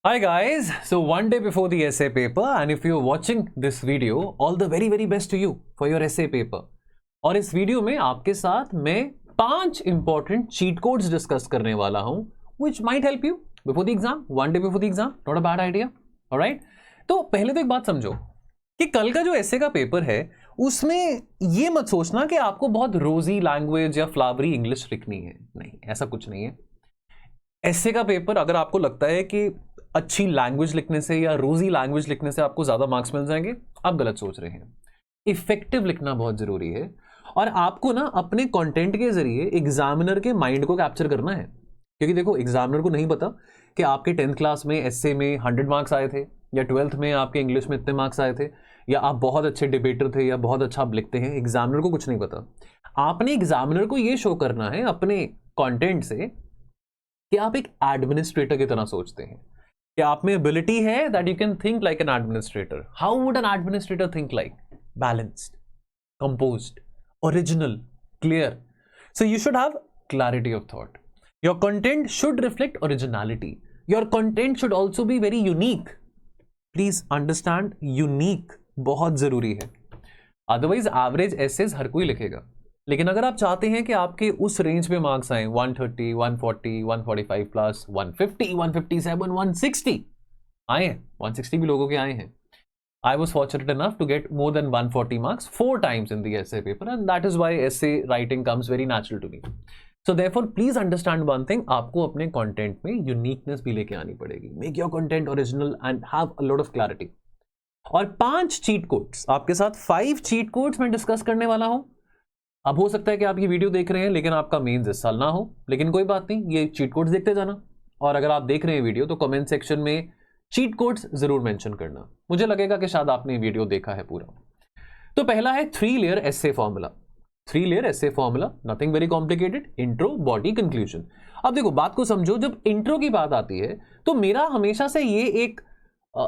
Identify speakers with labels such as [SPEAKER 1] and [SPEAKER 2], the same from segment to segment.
[SPEAKER 1] Hi guys, so one day before the essay paper and if you're watching this video, all the very best to you for your essay paper. और इस video में आपके साथ मैं 5 important cheat codes discuss करने वाला हूं which might help you before the exam, one day before the exam, not a bad idea, alright? तो पहले तो एक बात समझो कि कल का जो essay का पेपर है उसमें ये मत सोचना कि आपको बहुत रोजी लैंग्वेज या फ्लावरी इंग्लिश लिखनी है, नहीं, ऐसा कुछ नहीं है। एसे का पेपर अगर आपको लगता है कि अच्छी लैंग्वेज लिखने से या रोजी लैंग्वेज लिखने से आपको ज्यादा मार्क्स मिल जाएंगे, आप गलत सोच रहे हैं। इफेक्टिव लिखना बहुत जरूरी है और आपको ना अपने कंटेंट के जरिए एग्जामिनर के माइंड को कैप्चर करना है, क्योंकि देखो एग्जामिनर को नहीं पता कि आपके 10th क्लास में एसए में 100 मार्क्स आए थे या 12th में आपके इंग्लिश में इतने मार्क्स आए थे या आप बहुत अच्छे डिबेटर थे या बहुत अच्छा आप लिखते हैं। एग्जामिनर को कुछ नहीं पता। आपने एग्जामिनर को यह शो करना है अपने कॉन्टेंट से कि आप एक एडमिनिस्ट्रेटर की तरह सोचते हैं, कि आप में एबिलिटी है that you can think like an administrator. How would an administrator think like? Balanced, composed, original, clear. So you should have clarity of thought. Your content should reflect originality. Your content should also be very unique. Please understand, unique बहुत जरूरी है। Otherwise average essays हर कोई लिखेगा, लेकिन अगर आप चाहते हैं कि आपके उस रेंज में मार्क्स आए 130, 140, 145 प्लस 150, 157, 160 आए हैं, 160 भी लोगों के आए हैं। I was fortunate enough to get more than 140 marks 4 times in the essay paper, and that is why essay writing comes very natural to me. So therefore, please understand one thing, आपको अपने content में uniqueness भी लेके आनी पड़ेगी। Make your content original and have a lot of clarity. और 5 cheat codes आपके साथ 5 cheat codes मैं डिस्कस करने वाला हूं। अब हो सकता है कि आप ये वीडियो देख रहे हैं लेकिन आपका मेंस इस साल ना हो, लेकिन कोई बात नहीं, ये चीट कोड्स देखते जाना। और अगर आप देख रहे हैं वीडियो तो कमेंट सेक्शन में चीट कोड्स जरूर मेंशन करना, मुझे लगेगा कि शायद आपने वीडियो देखा है पूरा। तो पहला है 3 layer essay formula. 3 layer essay formula, nothing very complicated, intro, body, conclusion. अब देखो बात को समझो, जब इंट्रो की बात आती है तो मेरा हमेशा से ये एक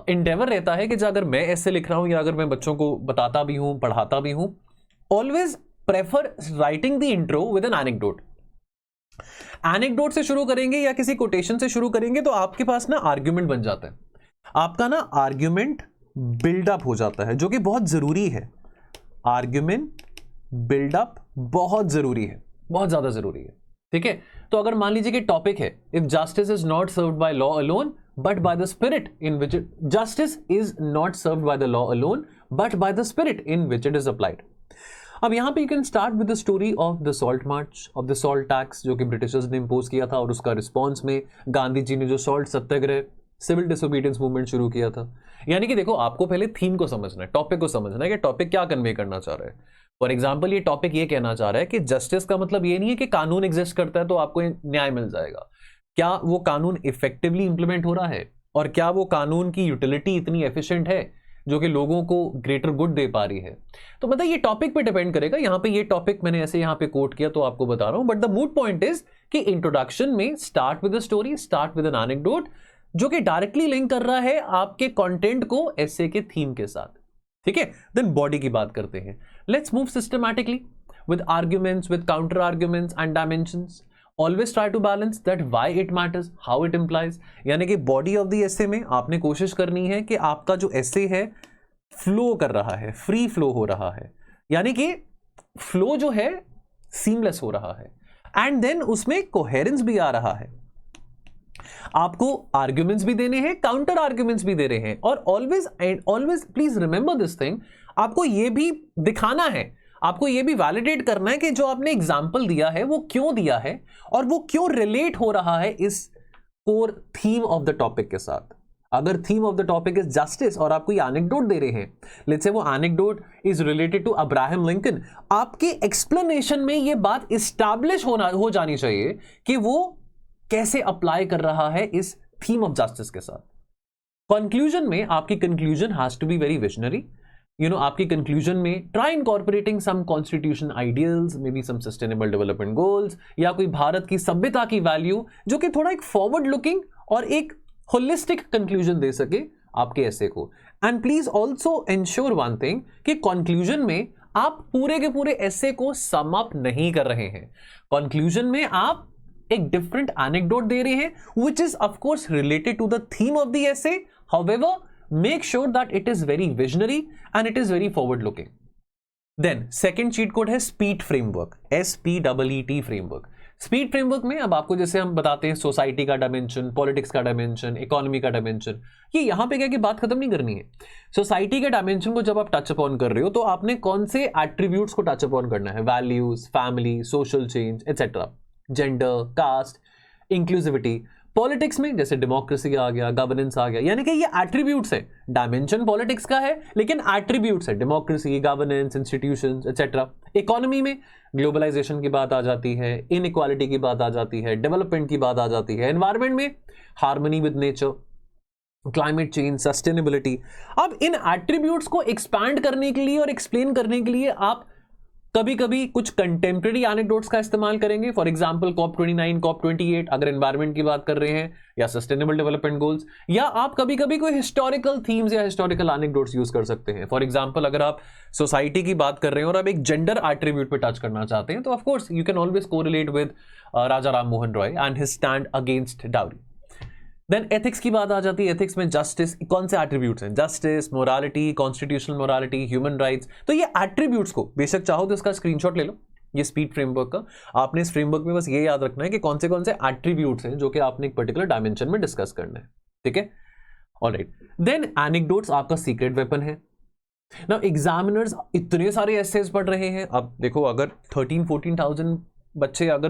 [SPEAKER 1] एंडेवर रहता है कि अगर मैं ऐसे लिख रहा हूं या अगर मैं बच्चों को बताता भी हूं, पढ़ाता भी हूं, always prefer writing the intro with N anecdote. Anecdote से शुरू करेंगे या किसी कोटेशन से शुरू करेंगे तो आपके पास ना आर्ग्यूमेंट बन जाता है, आपका ना आर्ग्यूमेंट बिल्डअप हो जाता है, जो कि बहुत जरूरी है। आर्ग्यूमेंट बिल्डअप बहुत जरूरी है, बहुत ज्यादा जरूरी है, ठीक है। तो अगर मान लीजिए कि टॉपिक है, if justice is not served by law alone but by the spirit in which justice is not served by the law alone but by the spirit in which it is applied. अब यहां पे you can start with the story of the salt march, of the salt tax, जो कि Britishers ने impose किया था, और उसका रिस्पॉन्स में गांधी जी ने जो सॉल्ट सत्याग्रह, सिविल डिसोबीडियंस मूवमेंट शुरू किया था। यानी कि देखो आपको पहले थीम को समझना है, टॉपिक को समझना है कि टॉपिक क्या कन्वे करना चाह रहा है। फॉर एग्जाम्पल ये टॉपिक ये कहना चाह रहा है कि जस्टिस का मतलब ये नहीं है कि कानून एग्जिस्ट करता है तो आपको न्याय मिल जाएगा। क्या वो कानून इफेक्टिवली इंप्लीमेंट हो रहा है, और क्या वो कानून की यूटिलिटी इतनी एफिशिएंट है जो कि लोगों को ग्रेटर गुड दे पा रही है। तो मतलब ये टॉपिक पे डिपेंड करेगा। यहां पे ये टॉपिक मैंने ऐसे यहां पे कोट किया तो आपको बता रहा हूं, but the mood point is कि इंट्रोडक्शन में start with a story, start with N anecdote, जो कि डायरेक्टली लिंक कर रहा है आपके कंटेंट को एसे के थीम के साथ, ठीक है। देन बॉडी की बात करते हैं। Let's move systematically with arguments, with counter arguments and dimensions. Always try to balance that why it matters, how it implies. यानी कि बॉडी ऑफ द एसे में आपने कोशिश करनी है कि आपका जो एसे है फ्लो कर रहा है, फ्री फ्लो हो रहा है, यानी कि फ्लो जो है सीमलेस हो रहा है, एंड देन उसमें कोहेरेंस भी आ रहा है। आपको आर्ग्यूमेंट्स भी देने हैं, काउंटर आर्ग्यूमेंट्स भी दे रहे हैं, और always please remember this thing, आपको यह भी दिखाना है, आपको यह भी वैलिडेट करना है कि जो आपने एग्जाम्पल दिया है वो क्यों दिया है और वो क्यों रिलेट हो रहा है इस core theme of the topic के साथ। अगर theme of the topic is justice और आप कोई एनेक्डोट दे रहे हैं, लेट्स से वो anecdote is related to Abraham Lincoln, आपके एक्सप्लेनेशन में ये बात इस्टैब्लिश हो जानी चाहिए कि वो कैसे अप्लाई कर रहा है इस थीम ऑफ जस्टिस के साथ। कंक्लूजन में आपकी conclusion has to be very visionary. आपकी कंक्लूजन में try incorporating some constitution ideals, may be some sustainable development goals, या कोई भारत की सभ्यता की वैल्यू, जो कि थोड़ा एक फॉरवर्ड लुकिंग और एक होलिस्टिक कंक्लूजन दे सके आपके एसे को। And please also ensure one thing कि कंक्लूजन में आप पूरे के पूरे एसे को सम अप नहीं कर रहे हैं। कंक्लूजन में आप एक डिफरेंट एनेक्डोट दे रहे हैं which is of course related to the theme of the essay. However, make sure that it is very visionary and it is very forward looking. Then second cheat code है SPEET framework, SPEET framework. Speed framework में अब आपको जैसे हम बताते हैं society का dimension, politics का डायमेंशन, इकोनॉमी का डायमेंशन, ये यहां पे क्या कि बात खत्म नहीं करनी है. सोसाइटी के डायमेंशन को जब आप टच अपॉन कर रहे हो तो आपने कौन से एट्रीब्यूट्स को टच अपॉन करना है, values, family, social change etcetera, gender, caste, inclusivity. Politics में जैसे डेमोक्रेसी आ गया, गवर्नेंस आ गया, यानी कि ये एट्रीब्यूट्स है. डायमेंशन पॉलिटिक्स का है लेकिन एट्रीब्यूट्स है, democracy, governance, institutions etcetera. Economy में ग्लोबलाइजेशन की बात आ जाती है, इनइक्वालिटी की बात आ जाती है, डेवलपमेंट की बात आ जाती है. एनवायरमेंट में harmony with nature, climate change, sustainability. अब इन एट्रीब्यूट्स को एक्सपैंड करने के लिए और एक्सप्लेन करने के लिए आप कभी कभी कुछ कंटेम्प्रेरी एनेक्डोट्स का इस्तेमाल करेंगे. फॉर एग्जांपल COP29, COP28 अगर एनवायरमेंट की बात कर रहे हैं, या सस्टेनेबल डेवलपमेंट गोल्स, या आप कभी कभी कोई हिस्टोरिकल थीम्स या हिस्टोरिकल एनेक्डोट्स यूज कर सकते हैं. फॉर एग्जांपल अगर आप सोसाइटी की बात कर रहे हैं और आप एक जेंडर एट्रीब्यूट पे टच करना चाहते हैं तो of course you can always correlate with Raja Ram Mohan Roy and his stand against dowry. Then ethics की बात आ जाती है. एथिक्स में जस्टिस, कौन से एट्रीब्यूट्स हैं, justice, morality, constitutional morality, human rights. तो ये एट्रीब्यूट्स को बेशक चाहो तो इसका स्क्रीनशॉट ले लो, ये स्पीड फ्रेमवर्क का. आपने इस फ्रेमवर्क में बस ये याद रखना है कि कौन से एट्रीब्यूट्स हैं जो कि आपने एक पर्टिकुलर डायमेंशन में डिस्कस करना है. ठीक है, ऑलराइट. देन एनेक्डोट्स आपका सीक्रेट वेपन है. नाउ एग्जामिनर्स इतने सारे एसेज पढ़ रहे हैं. अब देखो अगर 13-14,000 बच्चे अगर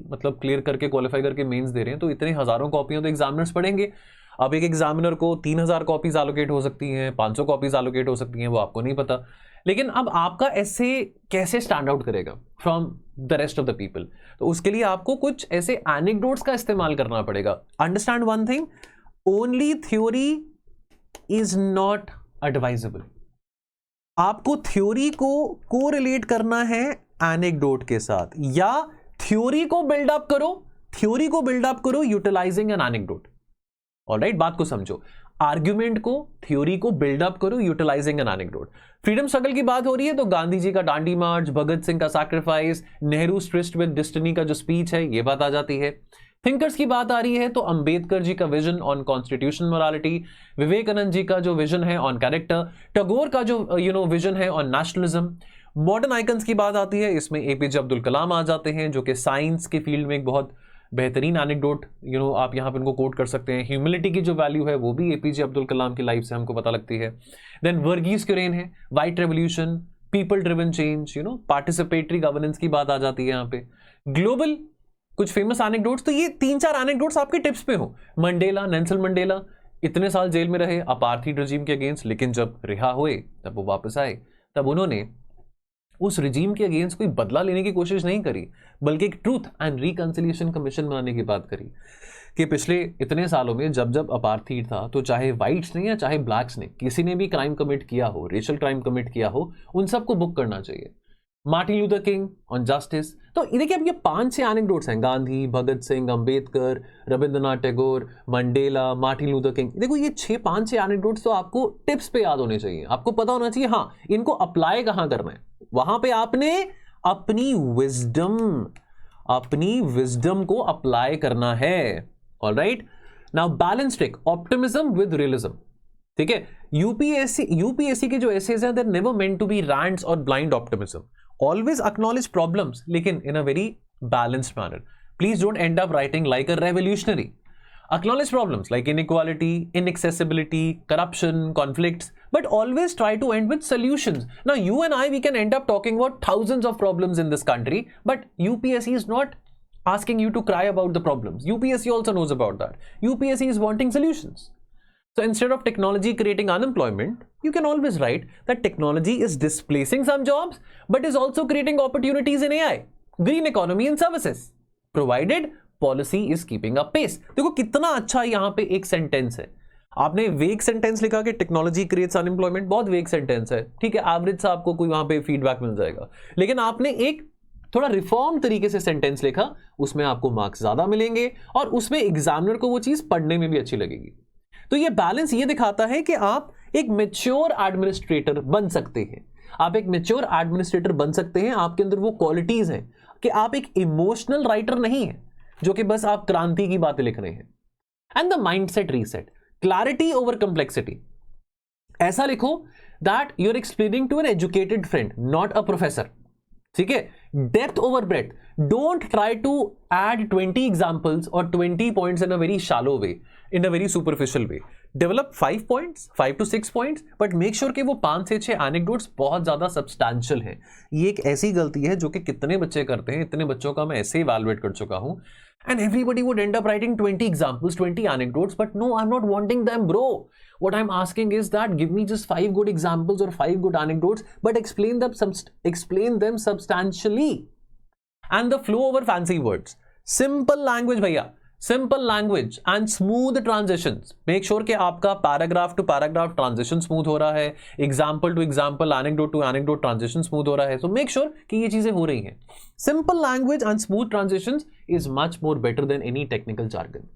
[SPEAKER 1] मतलब क्लियर करके क्वालिफाई करके मेंस दे रहे हैं तो इतने हजारों कॉपियां तो एग्जामिनर्स पढ़ेंगे. अब एक एग्जामिनर को 3000 कॉपीज एलोकेट हो सकती हैं, 500 कॉपीज एलोकेट हो सकती हैं, वो आपको नहीं पता. लेकिन अब आपका ऐसे कैसे स्टैंड आउट करेगा from the rest of the people, तो उसके लिए आपको कुछ ऐसे एनेक्डोट्स का इस्तेमाल करना पड़ेगा. Understand one thing, only theory is not advisable. आपको थ्योरी को कोरिलेट करना है एनेक्डोट के साथ, या थ्योरी को बिल्डअप करो यूटिलाइजिंग एन एनेक्डोट. ऑलराइट, बात को समझो. आर्ग्यूमेंट को, थ्योरी को बिल्डअप करो utilizing an anecdote. Freedom struggle की बात हो रही है तो गांधी जी का डांडी मार्च, भगत सिंह का सैक्रिफाइस, नेहरू स्ट्रिस्ट विद डेस्टिनी का जो स्पीच है, ये बात आ जाती है. थिंकर्स की बात आ रही है तो अंबेडकर जी का vision on constitution morality, Vivekananda ji का जो विजन है ऑन कैरेक्टर, टैगोर का जो विजन है ऑन नेशनलिज्म. मॉडर्न आइकन्स की बात आती है, इसमें एपीजे अब्दुल कलाम आ जाते हैं जो कि साइंस के फील्ड में एक बहुत बेहतरीन एनेक्डोट आप यहाँ पे इनको कोट कर सकते हैं. ह्यूमिलिटी की जो वैल्यू है वो भी एपीजे अब्दुल कलाम की लाइफ से हमको पता लगती है. देन वर्गीस क्युरेन है, white revolution, people driven change, participatory governance की बात आ जाती है यहाँ पे. ग्लोबल कुछ फेमस एनेक्डोट्स, तो ये 3-4 एनेक्डोट्स आपके टिप्स पे हो. मंडेला, नेल्सन मंडेला इतने साल जेल में रहे अपार्थाइड रेजिम के अगेंस्ट, लेकिन जब रिहा हुए तब वो वापस आए. तब उन्होंने उस रिजीम के अगेंस्ट कोई बदला लेने की कोशिश नहीं करी, बल्कि एक ट्रूथ एंड रिकंसिलिएशन कमीशन बनाने की बात करी कि पिछले इतने सालों में जब जब अपार्थाइड था तो चाहे व्हाइट्स ने या चाहे ब्लैक्स ने, किसी ने भी क्राइम कमिट किया हो, रेशियल क्राइम कमिट किया हो, उन सबको बुक करना चाहिए. Martin Luther King on justice. तो देखिए अब ये 5-6 एनेक्डोट्स हैं, Gandhi, Bhagat Singh, Ambedkar, Rabindranath Tagore, Mandela, Martin Luther King. देखो ये 5-6 एनेक्डोट्स तो आपको टिप्स पे याद होने चाहिए. आपको पता होना चाहिए हाँ इनको अप्लाई कहां करना है. वहां पे आपने अपनी विजडम को अप्लाई करना है. Alright, now balance trick, optimism with realism. ठीक है, यूपीएससी के जो एसेज हैं, there never meant to be rants और blind optimism. Always acknowledge problems, लेकिन in a very balanced manner. Please don't end up writing like a revolutionary. Acknowledge problems like inequality, inaccessibility, corruption, conflicts, but always try to end with solutions. Now, you and I, we can end up talking about thousands of problems in this country, but UPSC is not asking you to cry about the problems. UPSC also knows about that. UPSC is wanting solutions. So instead of technology creating unemployment, you can always write that technology is displacing some jobs, but is also creating opportunities in AI, green economy and services, provided policy is keeping up pace. देखो कितना अच्छा यहाँ पे एक sentence है. आपने वेग sentence लिखा कि टेक्नोलॉजी क्रिएट्स अनएम्प्लॉयमेंट, बहुत वेग सेंटेंस है. ठीक है, एवरेज से आपको कोई वहां पे फीडबैक मिल जाएगा. लेकिन आपने एक थोड़ा रिफॉर्म तरीके से सेंटेंस लिखा, उसमें आपको मार्क्स ज्यादा मिलेंगे और उसमें एग्जामिनर को वो चीज पढ़ने में भी अच्छी लगेगी. तो ये बैलेंस ये दिखाता है कि आप एक मैच्योर एडमिनिस्ट्रेटर बन सकते हैं. आप एक मैच्योर एडमिनिस्ट्रेटर बन सकते हैं. आपके अंदर वो क्वालिटीज हैं कि आप एक इमोशनल राइटर नहीं है. जो कि बस आप क्रांति की बातें लिख रहे हैं। And the mindset reset, clarity over complexity. ऐसा लिखो that you are explaining to an educated friend, not a professor. ठीक है, depth over breadth, don't try to add 20 examples और 20 points in a very shallow way, in a very superficial way. Develop 5 points, 5 to 6 points, but make sure कि वो 5 से 6 anecdotes बहुत ज्यादा substantial हैं। ये एक ऐसी गलती है जो कि कितने बच्चे करते हैं, इतने बच्चों का मैं ऐसे इवैल्यूएट कर चुका हूं। And everybody would end up writing 20 examples, 20 anecdotes, but no, I'm not wanting them, bro. What I'm asking is that give me just 5 good examples or 5 good anecdotes, but explain them substantially. And the flow over fancy words. Simple language, भैया. Simple language and smooth transitions. Make sure कि आपका paragraph to paragraph transition smooth हो रहा है, example to example, anecdote to anecdote transition smooth हो रहा है. So make sure कि ये चीजें हो रही हैं. Simple language and smooth transitions is much more better than any technical jargon.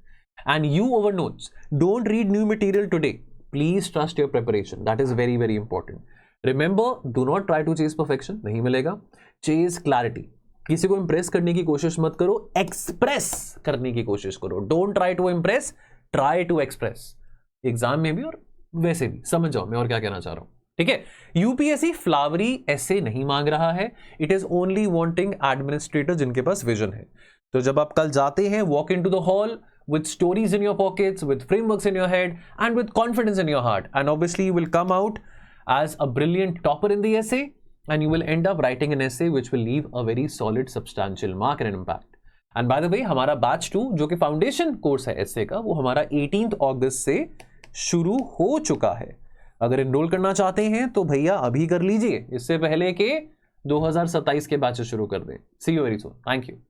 [SPEAKER 1] And you over notes. Don't read new material today. Please trust your preparation. That is very, very important. Remember, do not try to chase perfection. नहीं मिलेगा. Chase clarity. किसी को Impress करने की कोशिश मत करो, express करने की कोशिश करो। Don't try to impress, try to express. Exam में भी और वैसे भी, समझ जाओ मैं और क्या कहना चाह रहा हूं। ठीक है, यूपीएससी फ्लावरी ऐसे नहीं मांग रहा है, it is only wanting administrator जिनके पास विजन है। तो जब आप कल जाते हैं, walk into the hall with stories in your pockets, with frameworks in your head, and with confidence in your heart, and obviously you will come out as a brilliant topper in the essay, and you will end up writing an essay which will leave a very solid substantial mark and impact. And by the way, हमारा batch 2 जो कि foundation course है essay का, वो हमारा 18th अगस्त से शुरू हो चुका है। अगर एनरोल करना चाहते हैं तो भैया अभी कर लीजिए, इससे पहले के 2027 के बैचेस शुरू कर दें। See you very soon. Thank you.